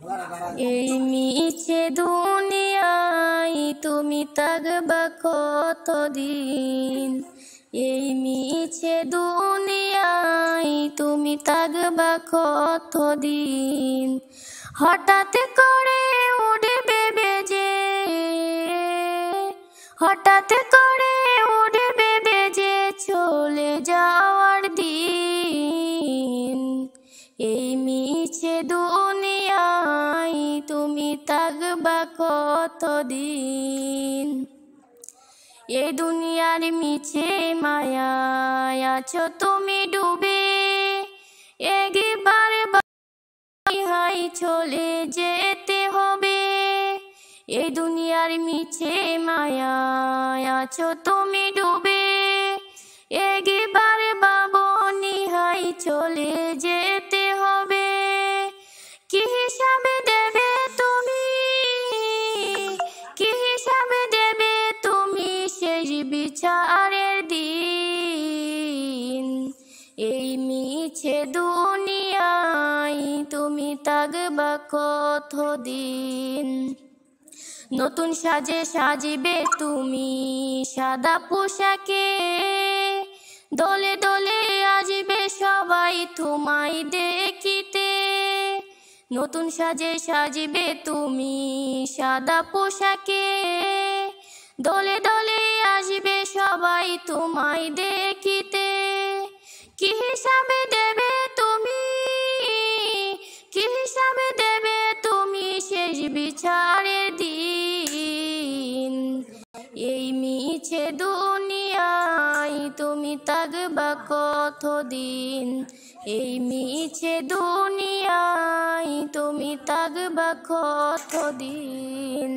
এই মিছে দুনিয়ায় তুমি থাকবা কতদিন, এই মিছে দুনিয়ায় তুমি থাকবা কতদিন। হঠাৎ করে উঠবে বেজে, হঠাৎ করে উঠবে বেজে চলে যাওয়ার দিন। এই মিছে দুনিয়ায় তুমি থাকবা কতদিন। এই দুনিয়ার মিছে মায়ায় আছো তুমি ডুবে, একবার হাই চলে যেতে হবে। এই দুনিয়ার মিছে মায়ায় আছো তুমি ডুবে, একবার বাবনি হাই চলে যেতে হবে। কি হিসাবে দেবে তুমি, কি হিসাবে দেবে তুমি শেষ বিচারের দিন। এই মিছে দুনিয়ায় তুমি থাকবা কতদিন। নতুন সাজে সাজিবে তুমি সাদা পোশাকে, দলে দলে আসবে সবাই তোমায় দেখিতে। নতুন সাজে সাজিবে তুমি সাদা পোশাকে, দলে দলে আসবে সবাই তোমায় দেখিতে। কি হিসাবে দেবে তুমি, কি হিসাবে দেবে তুমি শেষ বিচারের দিন। এই মিছে দুনিয়ায় তুমি থাকবা কতদিন, এই মিছে দুনিয়ায় তুমি থাকবা কতদিন।